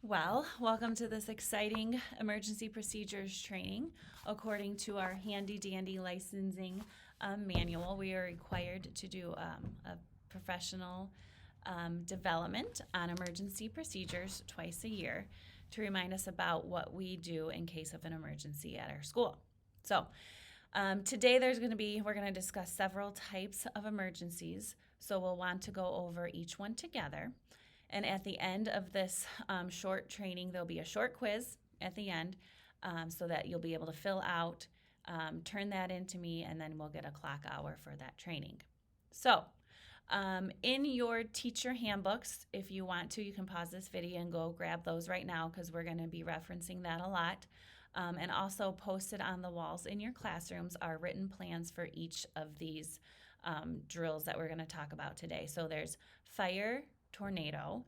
Well, welcome to this exciting emergency procedures training. According to our handy dandy licensing manual, we are required to do a professional development on emergency procedures twice a year to remind us about what we do in case of an emergency at our school. So, today we're going to discuss several types of emergencies. So, we'll want to go over each one together. And at the end of this short training, there'll be a short quiz at the end so that you'll be able to fill out, turn that in to me, and then we'll get a clock hour for that training. So, in your teacher handbooks, if you want to, you can pause this video and go grab those right now because we're going to be referencing that a lot. And also posted on the walls in your classrooms are written plans for each of these drills that we're going to talk about today. So there's fire, tornado,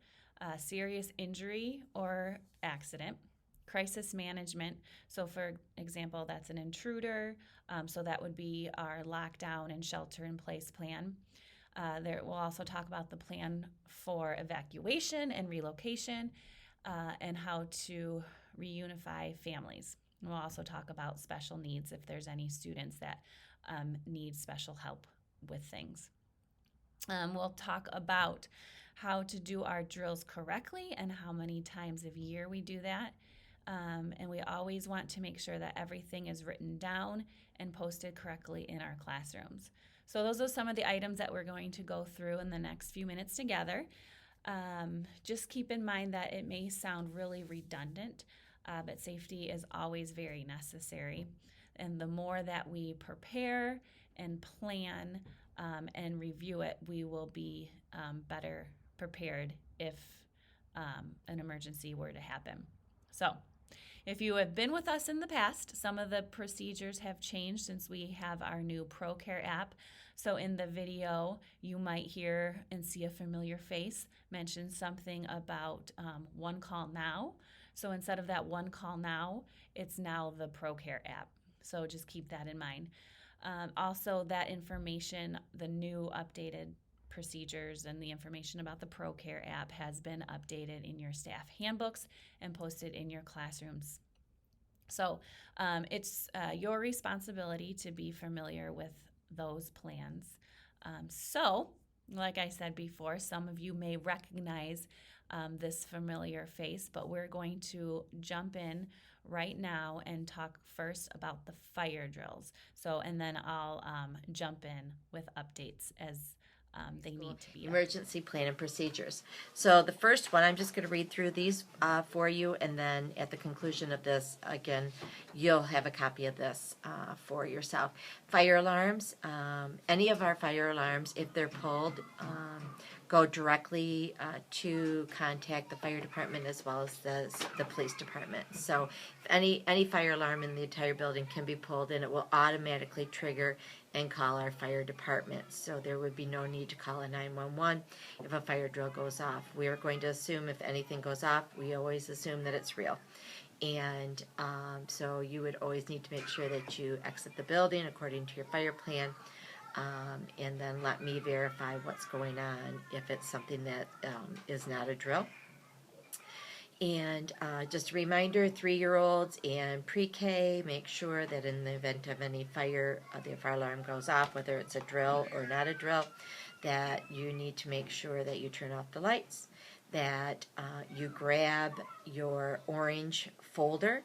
serious injury or accident, crisis management. So, for example, that's an intruder. So that would be our lockdown and shelter in place plan. There we'll also talk about the plan for evacuation and relocation and how to reunify families. And we'll also talk about special needs if there's any students that need special help with things. We'll talk about how to do our drills correctly and how many times a year we do that. And we always want to make sure that everything is written down and posted correctly in our classrooms. So those are some of the items that we're going to go through in the next few minutes together. Just keep in mind that it may sound really redundant, but safety is always very necessary. And the more that we prepare and plan and review it, we will be better prepared if an emergency were to happen. So, if you have been with us in the past, some of the procedures have changed since we have our new ProCare app. So in the video, you might hear and see a familiar face mention something about One Call Now. So instead of that One Call Now, it's now the ProCare app. So just keep that in mind. Also, that information, the new updated procedures and the information about the ProCare app has been updated in your staff handbooks and posted in your classrooms. So it's your responsibility to be familiar with those plans. So, like I said before, some of you may recognize this familiar face, but we're going to jump in right now and talk first about the fire drills. So, and then I'll jump in with updates as they need to be. Emergency plan and procedures. So the first one, I'm just going to read through these for you, and then at the conclusion of this, again, you'll have a copy of this for yourself. Fire alarms. Any of our fire alarms, if they're pulled, go directly to contact the fire department as well as the police department. So if any fire alarm in the entire building can be pulled, and it will automatically trigger and call our fire department. So there would be no need to call a 911 if a fire drill goes off. We are going to assume if anything goes off, we always assume that it's real. And so you would always need to make sure that you exit the building according to your fire plan. And then let me verify what's going on if it's something that is not a drill. And just a reminder, 3-year-olds and pre-K, make sure that in the event of any fire, the fire alarm goes off, whether it's a drill or not a drill, that you need to make sure that you turn off the lights, that you grab your orange folder,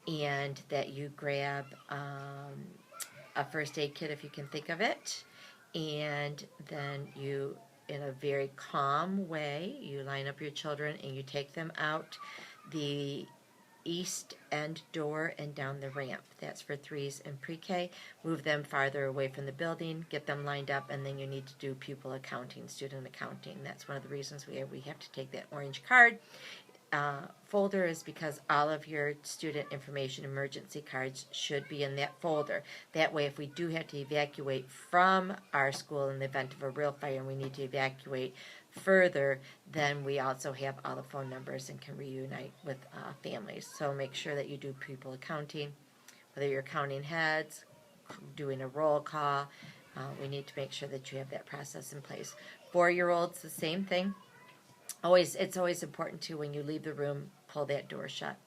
and that you grab a first aid kit if you can think of it, and then you, in a very calm way, you line up your children and you take them out the east end door and down the ramp. That's for 3s and pre-K. Move them farther away from the building, get them lined up, and then you need to do pupil accounting, student accounting. That's one of the reasons we have to take that orange card. Folder is because all of your student information emergency cards should be in that folder. That way, if we do have to evacuate from our school in the event of a real fire and we need to evacuate further, then we also have all the phone numbers and can reunite with families. So make sure that you do pupil accounting, whether you're counting heads, doing a roll call. We need to make sure that you have that process in place. 4-year-olds, the same thing. It's always important to, when you leave the room, pull that door shut.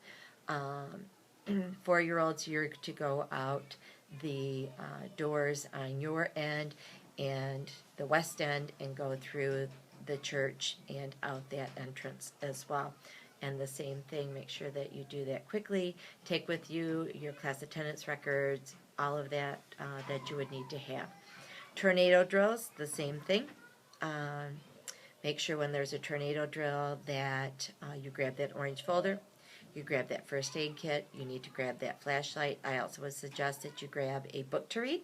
4-year-olds, you're to go out the doors on your end and the west end and go through the church and out that entrance as well. And the same thing, make sure that you do that quickly. Take with you your class attendance records, all of that that you would need to have. Tornado drills, the same thing. Make sure when there's a tornado drill that you grab that orange folder, you grab that first aid kit, you need to grab that flashlight. I also would suggest that you grab a book to read.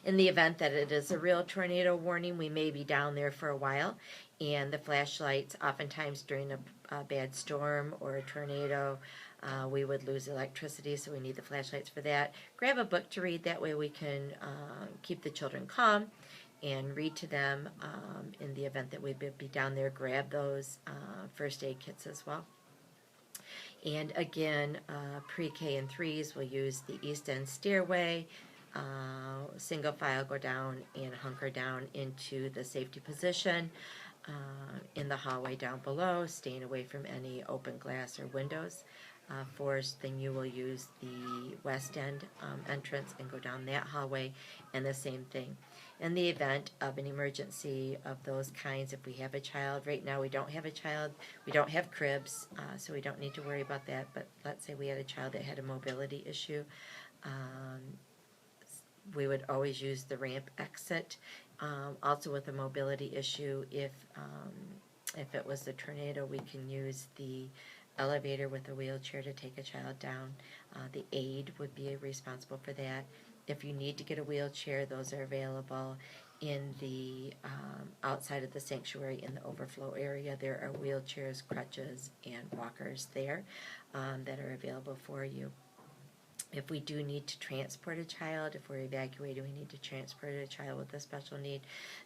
In the event that it is a real tornado warning, we may be down there for a while, and the flashlights, oftentimes during a bad storm or a tornado, we would lose electricity, so we need the flashlights for that. Grab a book to read, that way we can keep the children calm and read to them. In the event that we'd be down there, grab those first aid kits as well. And again, pre-K and 3s will use the East End stairway, single file go down and hunker down into the safety position in the hallway down below, staying away from any open glass or windows. 4s, then you will use the west end entrance and go down that hallway, and the same thing. In the event of an emergency of those kinds, if we have a child, right now we don't have a child, we don't have cribs, so we don't need to worry about that, but let's say we had a child that had a mobility issue, we would always use the ramp exit. Also with a mobility issue, if it was the tornado, we can use the elevator with a wheelchair to take a child down. The aide would be responsible for that. If you need to get a wheelchair, those are available in the outside of the sanctuary in the overflow area. There are wheelchairs, crutches, and walkers there that are available for you. If we do need to transport a child, if we're evacuating, we need to transport a child with a special need,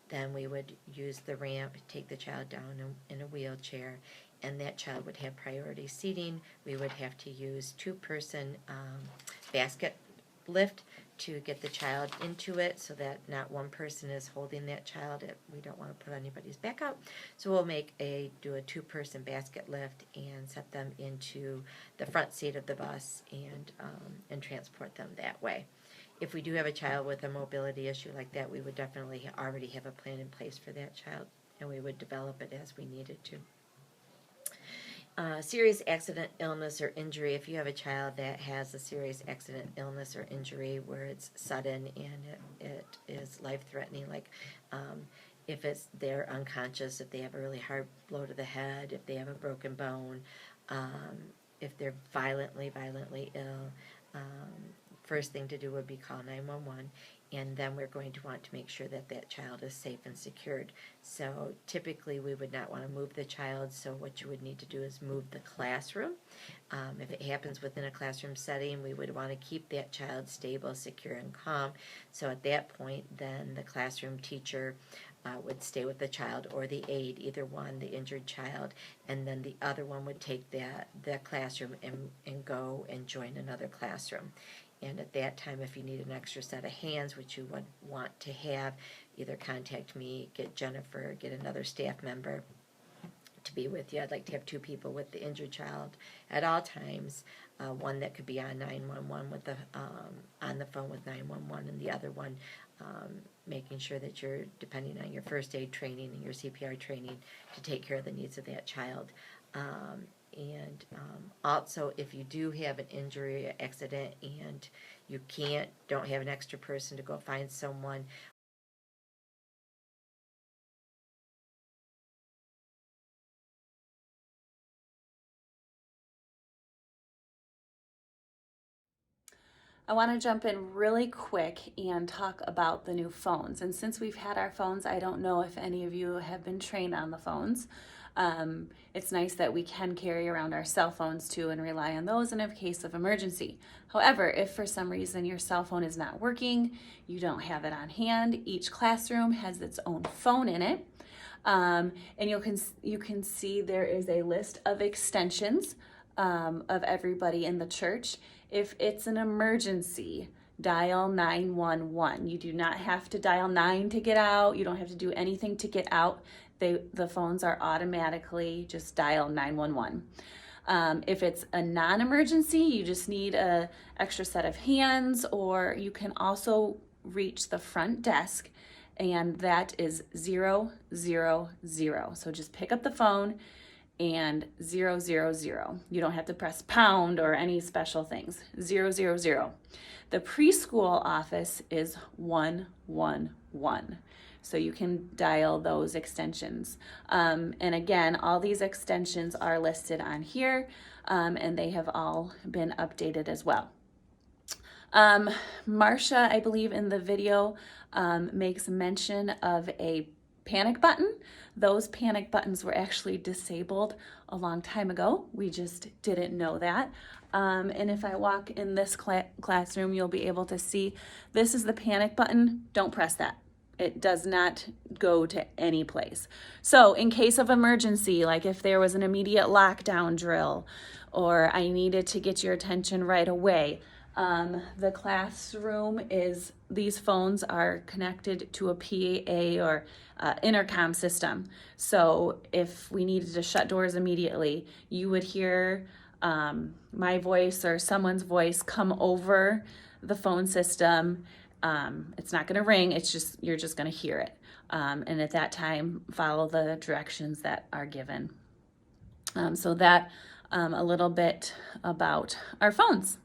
then we would use the ramp, take the child down in a wheelchair, and that child would have priority seating. We would have to use 2-person basket lift to get the child into it so that not one person is holding that child. We don't want to put anybody's back out. So we'll do a 2-person basket lift and set them into the front seat of the bus and transport them that way. If we do have a child with a mobility issue like that, we would definitely already have a plan in place for that child, and we would develop it as we needed to. Serious accident, illness, or injury. If you have a child that has a serious accident, illness, or injury where it's sudden and it is life-threatening, like if they're unconscious, if they have a really hard blow to the head, if they have a broken bone, if they're violently ill, first thing to do would be call 911. And then we're going to want to make sure that that child is safe and secured. So typically we would not want to move the child, so what you would need to do is move the classroom. If it happens within a classroom setting, we would want to keep that child stable, secure, and calm. So at that point, then the classroom teacher would stay with the child, or the aide, either one, the injured child, and then the other one would take that classroom and go and join another classroom. And at that time, if you need an extra set of hands, which you would want to have, either contact me, get Jennifer, get another staff member to be with you. I'd like to have 2 people with the injured child at all times. One that could be on 911 on the phone with 911, and the other one making sure that you're depending on your first aid training and your CPR training to take care of the needs of that child. And also, if you do have an injury or accident and you don't have an extra person to go find someone, I want to jump in really quick and talk about the new phones. And since we've had our phones, I don't know if any of you have been trained on the phones. It's nice that we can carry around our cell phones too and rely on those in a case of emergency. However, if for some reason your cell phone is not working, you don't have it on hand, each classroom has its own phone in it. And you can see there is a list of extensions of everybody in the church. If it's an emergency, dial 911. You do not have to dial 9 to get out. You don't have to do anything to get out. The phones are automatically just dial 911. If it's a non-emergency, you just need a extra set of hands, or you can also reach the front desk, and that is 000. So just pick up the phone and 000. You don't have to press pound or any special things. 000. The preschool office is 111. So you can dial those extensions. And again, all these extensions are listed on here, and they have all been updated as well. Marcia, I believe in the video, makes mention of a panic button. Those panic buttons were actually disabled a long time ago. We just didn't know that. And if I walk in this classroom, you'll be able to see this is the panic button. Don't press that. It does not go to any place. So in case of emergency, like if there was an immediate lockdown drill or I needed to get your attention right away, the classroom is, these phones are connected to a PAA or intercom system. So if we needed to shut doors immediately, you would hear my voice or someone's voice come over the phone system. It's not going to ring, it's just, you're just going to hear it. And at that time, follow the directions that are given. So that a little bit about our phones.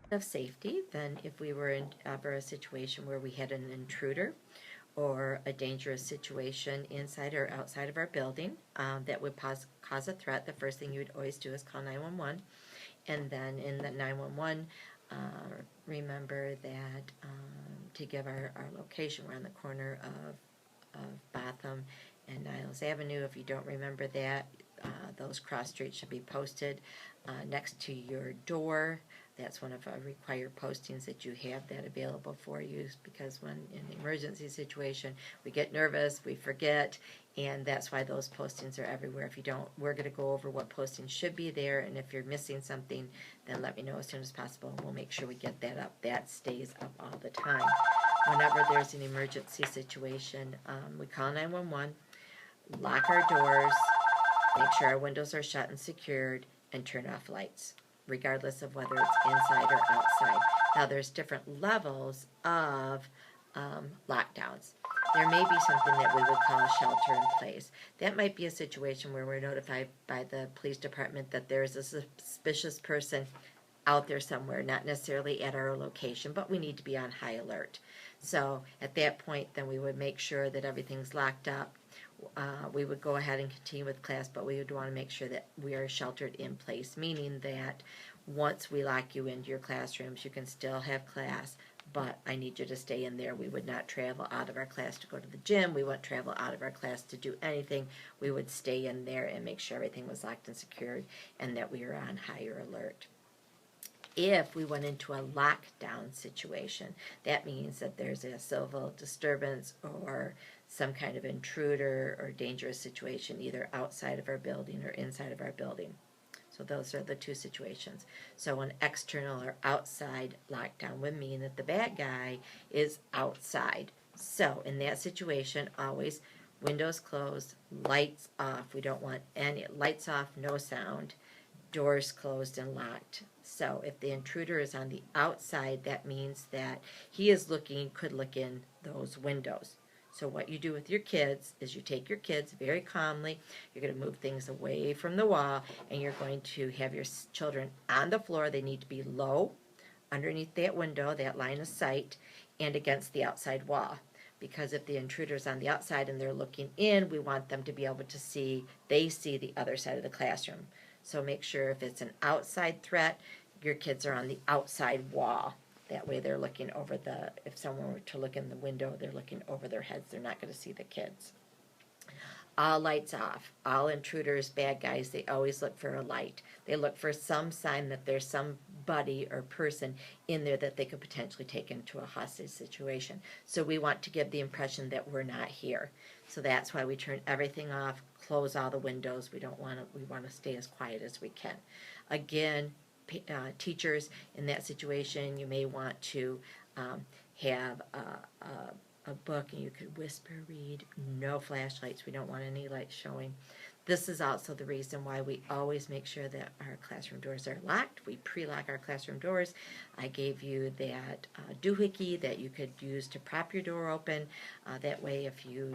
Of safety than if we were in ever a situation where we had an intruder or a dangerous situation inside or outside of our building that would cause a threat. The first thing you would always do is call 911, and then in the 911, remember that to give our location. We're on the corner of Botham and Niles Avenue. If you don't remember that, those cross streets should be posted next to your door. That's one of our required postings, that you have that available for you, because when in an emergency situation, we get nervous, we forget, and that's why those postings are everywhere. If you don't, we're going to go over what postings should be there, and if you're missing something, then let me know as soon as possible, and we'll make sure we get that up. That stays up all the time. Whenever there's an emergency situation, we call 911, lock our doors, make sure our windows are shut and secured, and turn off lights, regardless of whether it's inside or outside. Now, there's different levels of lockdowns. There may be something that we would call a shelter in place. That might be a situation where we're notified by the police department that there's a suspicious person out there somewhere, not necessarily at our location, but we need to be on high alert. So at that point, then we would make sure that everything's locked up. We would go ahead and continue with class, but we would want to make sure that we are sheltered in place, meaning that once we lock you into your classrooms, you can still have class, but I need you to stay in there. We would not travel out of our class to go to the gym. We wouldn't travel out of our class to do anything. We would stay in there and make sure everything was locked and secured and that we were on higher alert. If we went into a lockdown situation, that means that there's a civil disturbance or some kind of intruder or dangerous situation, either outside of our building or inside of our building. So those are the two situations. So an external or outside lockdown would mean that the bad guy is outside. So in that situation, always windows closed, lights off. We don't want any lights off, no sound, doors closed and locked. So if the intruder is on the outside, that means that he is looking, could look in those windows. So what you do with your kids is you take your kids very calmly, you're going to move things away from the wall, and you're going to have your children on the floor. They need to be low, underneath that window, that line of sight, and against the outside wall. Because if the intruder's on the outside and they're looking in, we want them to be able to see, they see the other side of the classroom. So make sure if it's an outside threat, your kids are on the outside wall. That way they're looking over the, if someone were to look in the window, they're looking over their heads. They're not going to see the kids. All lights off. All intruders, bad guys, they always look for a light. They look for some sign that there's somebody or person in there that they could potentially take into a hostage situation. So we want to give the impression that we're not here. So that's why we turn everything off, close all the windows. We want to stay as quiet as we can. Again, teachers in that situation, you may want to have a book and you could whisper read. No flashlights. We don't want any lights showing. This is also the reason why we always make sure that our classroom doors are locked. We pre-lock our classroom doors. I gave you that doohickey that you could use to prop your door open. That way, if you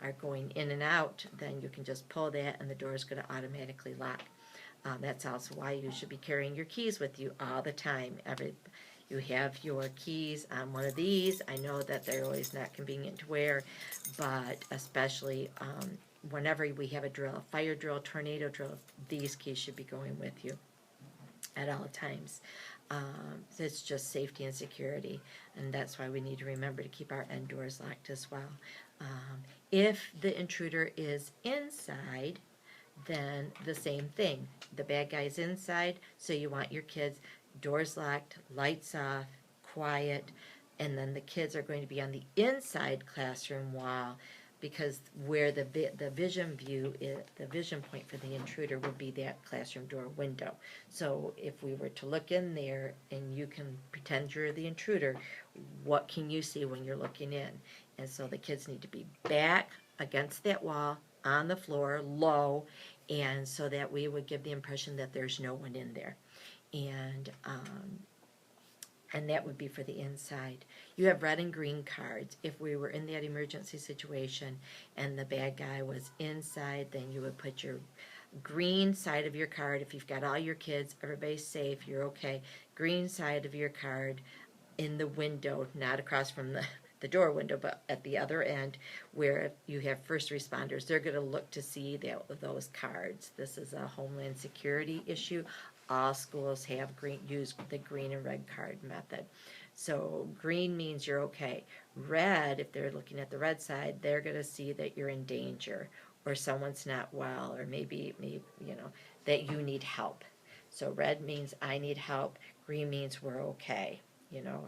are going in and out, then you can just pull that and the door is going to automatically lock. That's also why you should be carrying your keys with you all the time. You have your keys on one of these. I know that they're always not convenient to wear, but especially whenever we have a drill, fire drill, tornado drill, these keys should be going with you at all times. It's just safety and security, and that's why we need to remember to keep our end doors locked as well. If the intruder is inside, then the same thing. The bad guy's inside, so you want your kids doors locked, lights off, quiet, and then the kids are going to be on the inside classroom wall, because where the vision view is, the vision point for the intruder would be that classroom door window. So if we were to look in there and you can pretend you're the intruder, what can you see when you're looking in? And so the kids need to be back against that wall, on the floor, low, and so that we would give the impression that there's no one in there. And that would be for the inside. You have red and green cards. If we were in that emergency situation and the bad guy was inside, then you would put your green side of your card. If you've got all your kids, everybody's safe, you're okay. Green side of your card in the window, not across from the door window, but at the other end where you have first responders. They're going to look to see those cards. This is a Homeland Security issue. All schools have use the green and red card method. So green means you're okay. Red, if they're looking at the red side, they're going to see that you're in danger or someone's not well, or maybe that you need help. So red means I need help. Green means we're okay.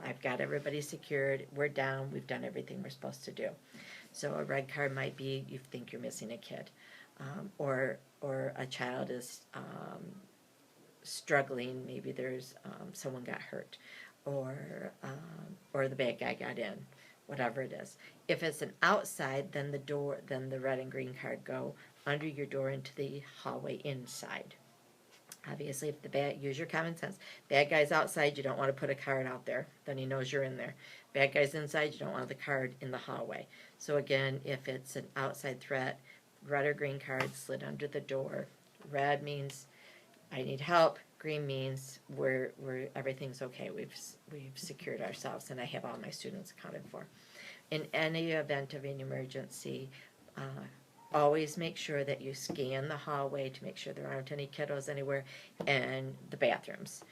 I've got everybody secured. We're down. We've done everything we're supposed to do. So a red card might be you think you're missing a kid, or a child is struggling. Maybe there's someone got hurt, or the bad guy got in. Whatever it is. If it's an outside, then the red and green card go under your door into the hallway inside. Obviously, if use your common sense. Bad guy's outside, you don't want to put a card out there. Then he knows you're in there. Bad guy's inside, you don't want the card in the hallway. So again, if it's an outside threat, red or green card slid under the door. Red means I need help. Green means we're everything's okay. We've secured ourselves, and I have all my students accounted for. In any event of an emergency, always make sure that you scan the hallway to make sure there aren't any kiddos anywhere, and the bathrooms.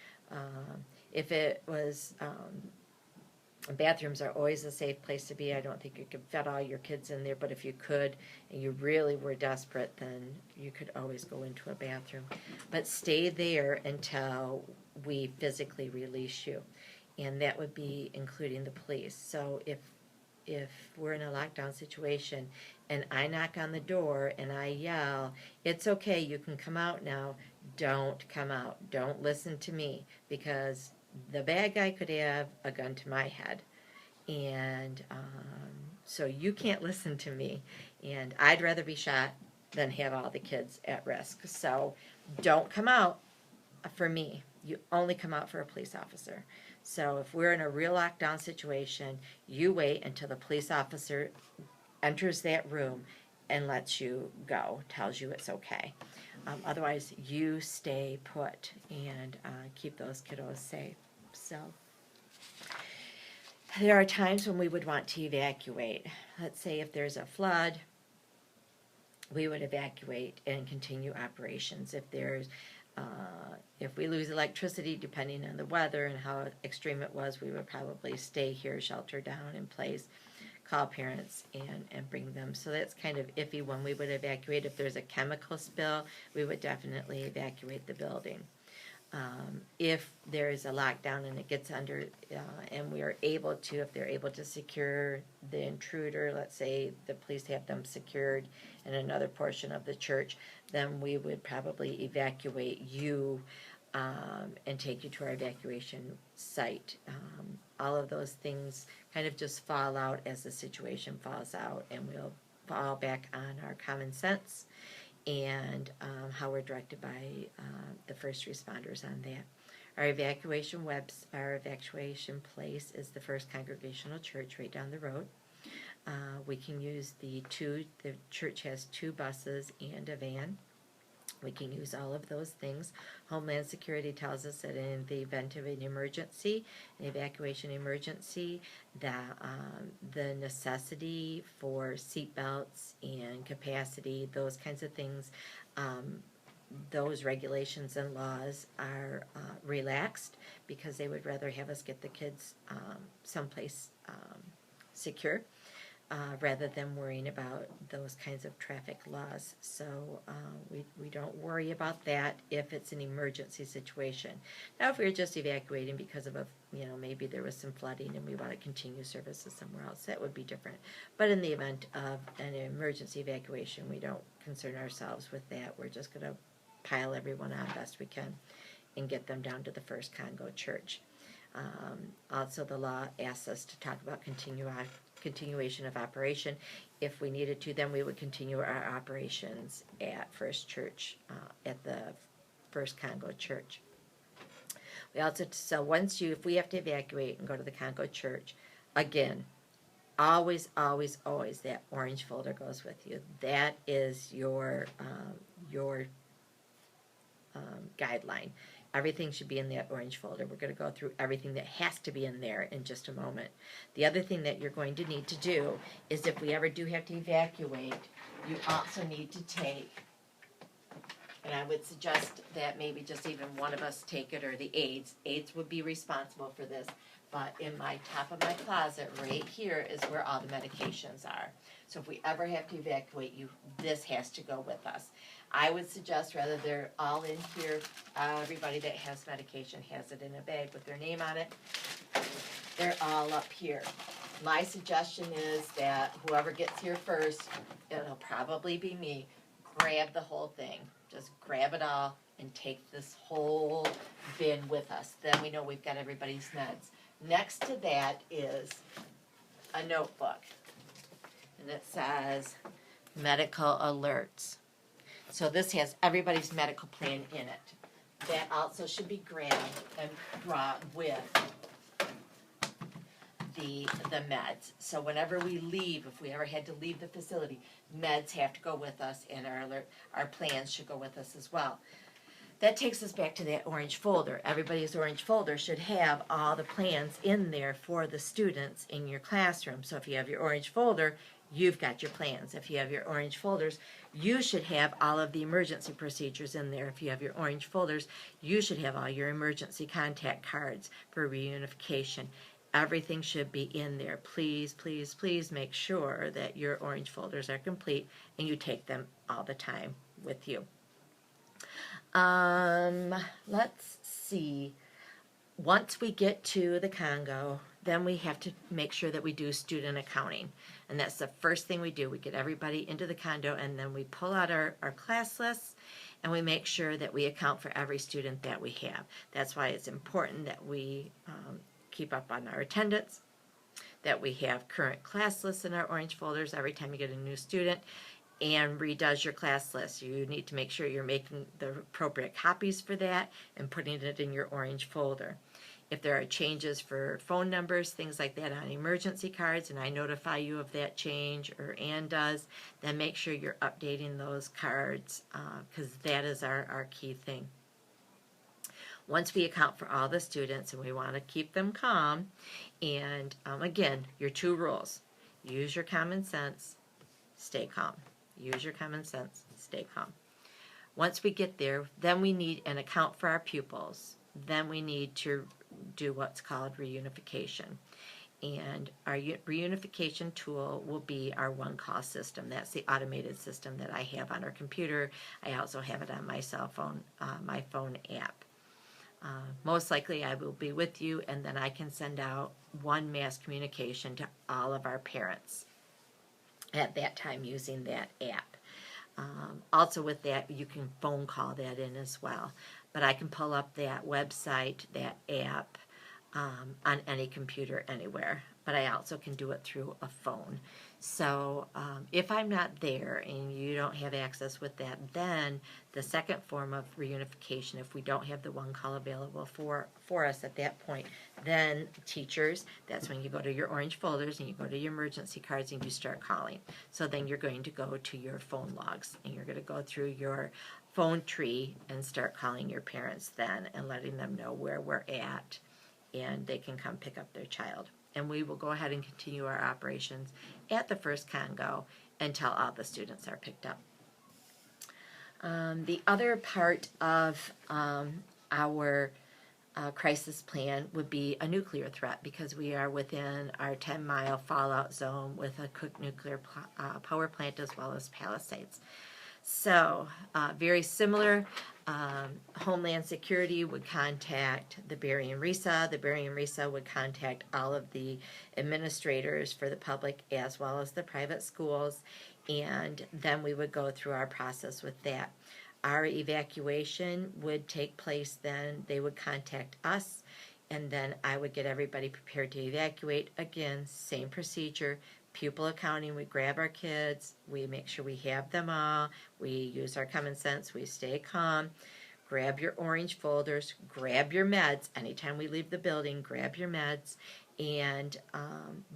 If it was, bathrooms are always a safe place to be. I don't think you could fit all your kids in there, but if you could and you really were desperate, then you could always go into a bathroom. But stay there until we physically release you, and that would be including the police. So if we're in a lockdown situation and I knock on the door and I yell, it's okay, you can come out now, don't come out. Don't listen to me, because the bad guy could have a gun to my head. And so you can't listen to me. And I'd rather be shot than have all the kids at risk. So don't come out for me. You only come out for a police officer. So if we're in a real lockdown situation, you wait until the police officer enters that room and lets you go, tells you it's okay. Otherwise, you stay put and keep those kiddos safe. So there are times when we would want to evacuate. Let's say if there's a flood, we would evacuate and continue operations. If we lose electricity, depending on the weather and how extreme it was, we would probably stay here, shelter down in place, call parents and bring them. So that's kind of iffy when we would evacuate. If there's a chemical spill, we would definitely evacuate the building. If there is a lockdown and it gets under, and we are able to, if they're able to secure the intruder, let's say the police have them secured in another portion of the church, then we would probably evacuate you and take you to our evacuation site. All of those things kind of just fall out as the situation falls out, and we'll fall back on our common sense and how we're directed by the first responders on that. Our evacuation place is the First Congregational Church right down the road. We can use the church has 2 buses and a van. We can use all of those things. Homeland Security tells us that in the event of an emergency, an evacuation emergency, that the necessity for seatbelts and capacity, those kinds of things, those regulations and laws are relaxed because they would rather have us get the kids someplace secure. Rather than worrying about those kinds of traffic laws. So we don't worry about that if it's an emergency situation. Now, if we were just evacuating because of maybe there was some flooding and we want to continue services somewhere else, that would be different. But in the event of an emergency evacuation, we don't concern ourselves with that. We're just going to pile everyone on best we can and get them down to the First Congo Church. Also, the law asks us to talk about continuation of operation. If we needed to, then we would continue our operations at First Church, at the First Congo Church. We also, so if we have to evacuate and go to the Congo Church, again, always, always, always that orange folder goes with you. That is your guideline. Everything should be in that orange folder. We're going to go through everything that has to be in there in just a moment. The other thing that you're going to need to do is if we ever do have to evacuate, you also need to take, and I would suggest that maybe just even one of us take it, or the aides. Aides would be responsible for this. But in my top of my closet right here is where all the medications are. So if we ever have to evacuate you, this has to go with us. I would suggest rather they're all in here, everybody that has medication has it in a bag with their name on it. They're all up here. My suggestion is that whoever gets here first, it'll probably be me, grab the whole thing. Just grab it all and take this whole bin with us. Then we know we've got everybody's meds. Next to that is a notebook, and it says medical alerts. So this has everybody's medical plan in it. That also should be grabbed and brought with the meds. So whenever we leave, if we ever had to leave the facility, meds have to go with us, and our plans should go with us as well. That takes us back to that orange folder. Everybody's orange folder should have all the plans in there for the students in your classroom. So if you have your orange folder, you've got your plans. If you have your orange folders, you should have all of the emergency procedures in there. If you have your orange folders, you should have all your emergency contact cards for reunification. Everything should be in there. Please, please, please make sure that your orange folders are complete and you take them all the time with you. Let's see. Once we get to the Congo, then we have to make sure that we do student accounting. And that's the first thing we do. We get everybody into the condo, and then we pull out our class lists, and we make sure that we account for every student that we have. That's why it's important that we keep up on our attendance, that we have current class lists in our orange folders every time you get a new student, and redoes your class list. You need to make sure you're making the appropriate copies for that and putting it in your orange folder. If there are changes for phone numbers, things like that on emergency cards, and I notify you of that change, or Ann does, then make sure you're updating those cards, because that is our key thing. Once we account for all the students, and we want to keep them calm, and again, your 2 rules. Use your common sense, stay calm. Use your common sense, stay calm. Once we get there, then we need an account for our pupils. Then we need to do what's called reunification. And our reunification tool will be our one-call system. That's the automated system that I have on our computer. I also have it on my cell phone, my phone app. Most likely I will be with you, and then I can send out one mass communication to all of our parents at that time using that app. Also with that, you can phone call that in as well. But I can pull up that website, that app, on any computer anywhere. But I also can do it through a phone. So if I'm not there and you don't have access with that, then the second form of reunification, if we don't have the one call available for us at that point, then teachers, that's when you go to your orange folders and you go to your emergency cards and you start calling. So then you're going to go to your phone logs and you're going to go through your phone tree and start calling your parents then and letting them know where we're at, and they can come pick up their child. And we will go ahead and continue our operations at the first Congo until all the students are picked up. The other part of our crisis plan would be a nuclear threat, because we are within our 10-mile fallout zone with a Cook nuclear power plant as well as Palisades. So, very similar. Homeland Security would contact the Barry and Risa. The Barry and Risa would contact all of the administrators for the public as well as the private schools, and then we would go through our process with that. Our evacuation would take place then. They would contact us, and then I would get everybody prepared to evacuate. Again, same procedure. Pupil accounting, we grab our kids, we make sure we have them all, we use our common sense, we stay calm, grab your orange folders, grab your meds. Anytime we leave the building, grab your meds, and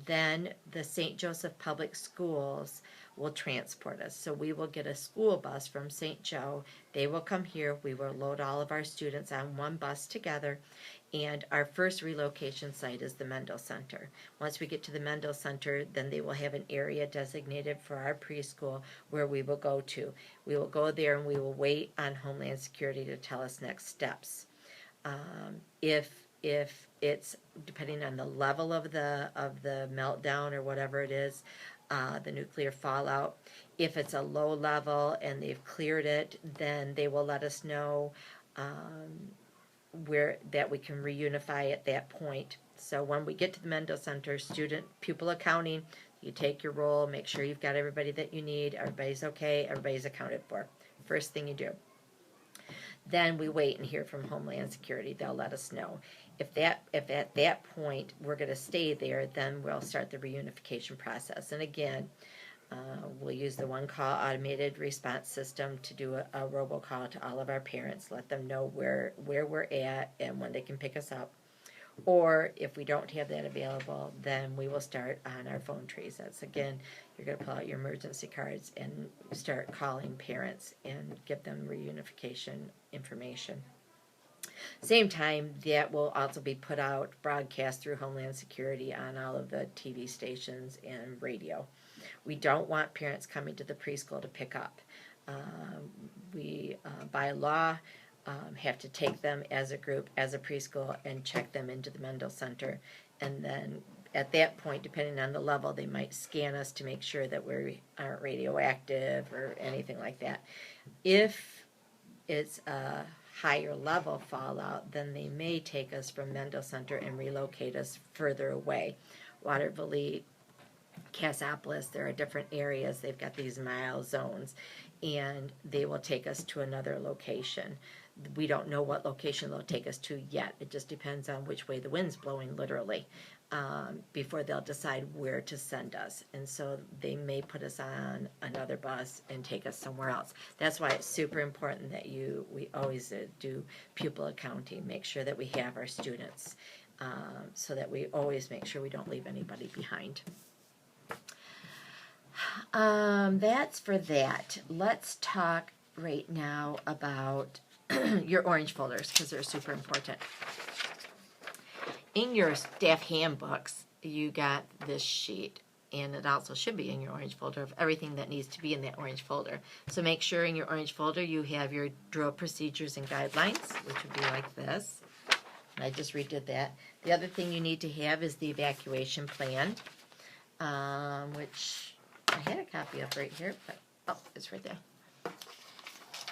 then the St. Joseph Public Schools will transport us. So we will get a school bus from St. Joe. They will come here. We will load all of our students on one bus together. And our first relocation site is the Mendel Center. Once we get to the Mendel Center, then they will have an area designated for our preschool where we will go to. We will go there and we will wait on Homeland Security to tell us next steps. If it's depending on the level of the meltdown or whatever it is, the nuclear fallout, if it's a low level and they've cleared it, then they will let us know where that we can reunify at that point. So when we get to the Mendel Center, student pupil accounting, you take your roll, make sure you've got everybody that you need, everybody's okay, everybody's accounted for. First thing you do. Then we wait and hear from Homeland Security. They'll let us know. If at that point we're going to stay there, then we'll start the reunification process. And again, we'll use the one call automated response system to do a robocall to all of our parents, let them know where we're at and when they can pick us up. Or if we don't have that available, then we will start on our phone trees. That's again, you're going to pull out your emergency cards and start calling parents and give them reunification information. Same time, that will also be put out, broadcast through Homeland Security on all of the TV stations and radio. We don't want parents coming to the preschool to pick up. We, by law, have to take them as a group, as a preschool, and check them into the Mendel Center. And then at that point, depending on the level, they might scan us to make sure that we aren't radioactive or anything like that. If it's a higher level fallout, then they may take us from Mendel Center and relocate us further away. Waterville, Cassopolis, there are different areas. They've got these mile zones, and they will take us to another location. We don't know what location they'll take us to yet. It just depends on which way the wind's blowing, literally, before they'll decide where to send us. And so they may put us on another bus and take us somewhere else. That's why it's super important that we always do pupil accounting, make sure that we have our students, so that we always make sure we don't leave anybody behind. That's for that. Let's talk right now about your orange folders, because they're super important. In your staff handbooks, you got this sheet, and it also should be in your orange folder of everything that needs to be in that orange folder. So make sure in your orange folder you have your drill procedures and guidelines, which would be like this. And I just redid that. The other thing you need to have is the evacuation plan, which I had a copy of right here, but oh, it's right there.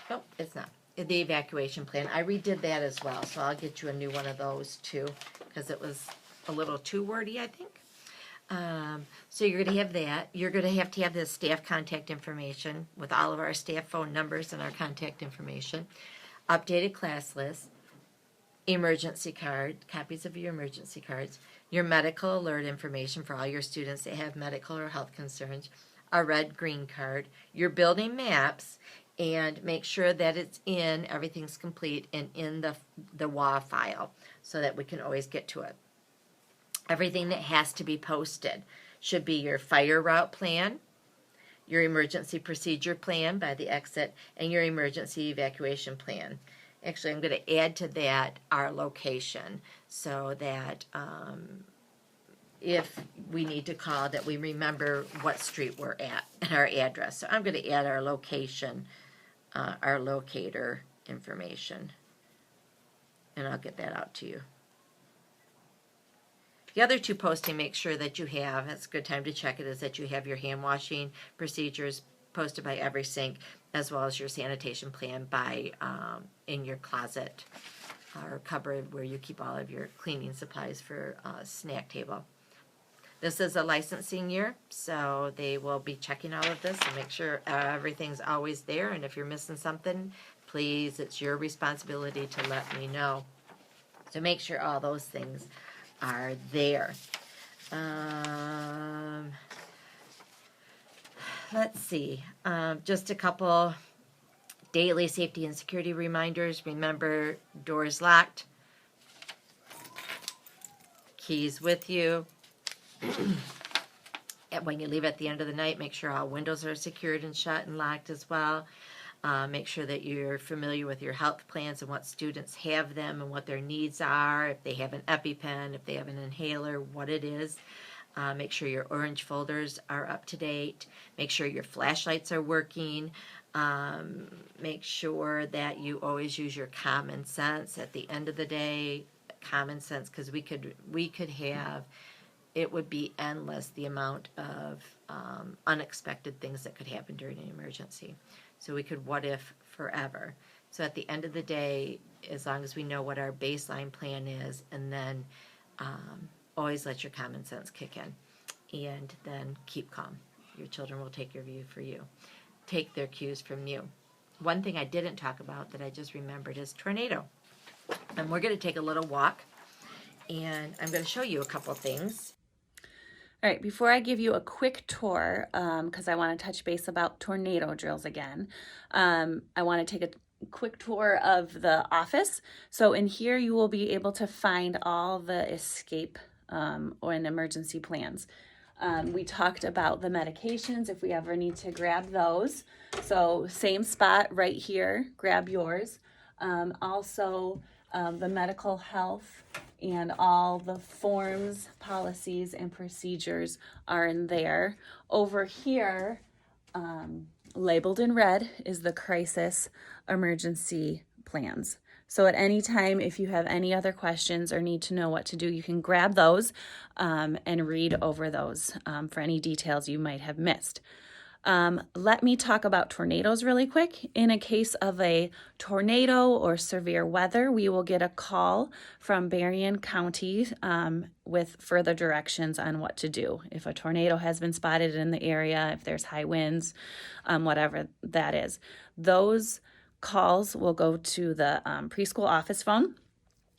Nope, it's not. The evacuation plan. I redid that as well, so I'll get you a new one of those too, because it was a little too wordy, I think. So you're going to have that. You're going to have the staff contact information with all of our staff phone numbers and our contact information, updated class list, emergency card, copies of your emergency cards, Your medical alert information for all your students that have medical or health concerns, a red green card, your building maps, and make sure that it's in, everything's complete and in the WA file so that we can always get to it. Everything that has to be posted should be your fire route plan, your emergency procedure plan by the exit, and your emergency evacuation plan. Actually, I'm going to add to that our location so that if we need to call, that we remember what street we're at and our address. So I'm going to add our location, our locator information, and I'll get that out to you. The other two posting, make sure that you have, it's a good time to check it, is that you have your hand washing procedures posted by every sink, as well as your sanitation plan by in your closet or cupboard where you keep all of your cleaning supplies for snack table. This is a licensing year, so they will be checking all of this and make sure everything's always there. And if you're missing something, please, it's your responsibility to let me know. So make sure all those things are there. Let's see, just a couple daily safety and security reminders. Remember, doors locked, keys with you. And when you leave at the end of the night, make sure all windows are secured and shut and locked as well. Make sure that you're familiar with your health plans and what students have them and what their needs are, if they have an EpiPen, if they have an inhaler, what it is. Make sure your orange folders are up to date. Make sure your flashlights are working. Make sure that you always use your common sense at the end of the day. Common sense, because we could have, it would be endless the amount of unexpected things that could happen during an emergency. So we could what if forever. So at the end of the day, as long as we know what our baseline plan is, and then always let your common sense kick in, and then keep calm. Your children will take your view for you. Take their cues from you. One thing I didn't talk about that I just remembered is tornado. And we're going to take a little walk, and I'm going to show you a couple things. All right, before I give you a quick tour, because I want to touch base about tornado drills again, I want to take a quick tour of the office. So in here, you will be able to find all the escape or an emergency plans. We talked about the medications, if we ever need to grab those. So same spot right here, grab yours. Also, the medical health and all the forms, policies, and procedures are in there. Over here, labeled in red, is the crisis emergency plans. So at any time, if you have any other questions or need to know what to do, you can grab those and read over those for any details you might have missed. Let me talk about tornadoes really quick. In a case of a tornado or severe weather, we will get a call from Berrien County with further directions on what to do. If a tornado has been spotted in the area, if there's high winds, whatever that is. Those calls will go to the preschool office phone,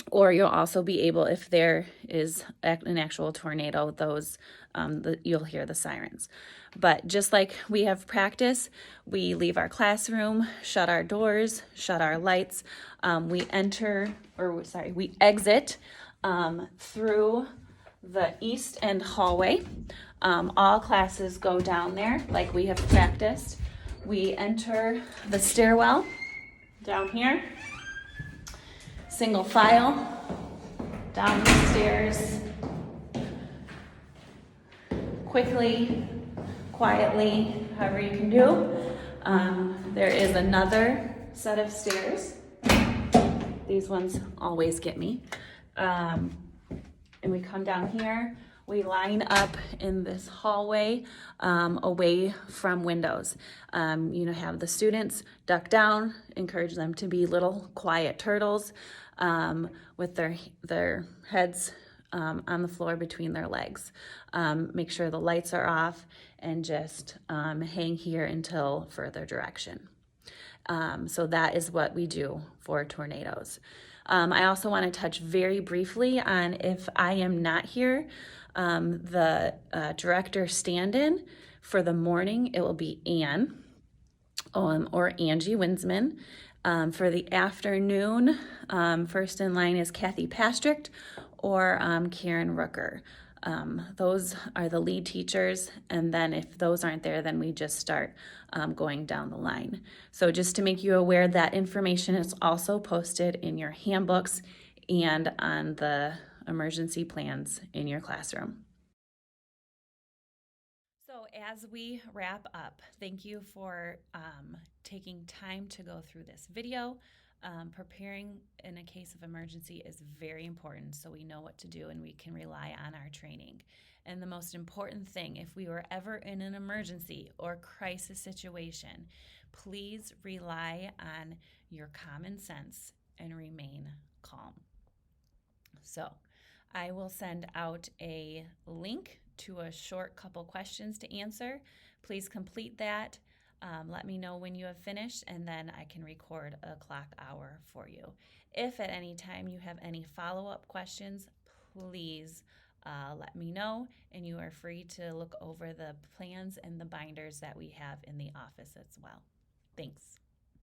or you'll also be able, if there is an actual tornado, those you'll hear the sirens. But just like we have practice, we leave our classroom, shut our doors, shut our lights. We exit through the east end hallway. All classes go down there like we have practiced. We enter the stairwell down here, single file down the stairs, quickly, quietly, however you can do. There is another set of stairs. These ones always get me. And we come down here. We line up in this hallway away from windows. Have the students duck down, encourage them to be little quiet turtles with their heads on the floor between their legs. Make sure the lights are off and just hang here until further direction. So that is what we do for tornadoes. I also want to touch very briefly on if I am not here, the director stand-in for the morning, it will be Ann or Angie Winsman. For the afternoon, first in line is Kathy Pastrick or Karen Rooker. Those are the lead teachers, and then if those aren't there, then we just start going down the line. So just to make you aware, that information is also posted in your handbooks and on the emergency plans in your classroom. So as we wrap up, thank you for taking time to go through this video. Preparing in a case of emergency is very important so we know what to do and we can rely on our training. And the most important thing, if we were ever in an emergency or crisis situation, please rely on your common sense and remain calm. So I will send out a link to a short couple questions to answer. Please complete that. Let me know when you have finished, and then I can record a clock hour for you. If at any time you have any follow-up questions, please let me know, and you are free to look over the plans and the binders that we have in the office as well. Thanks.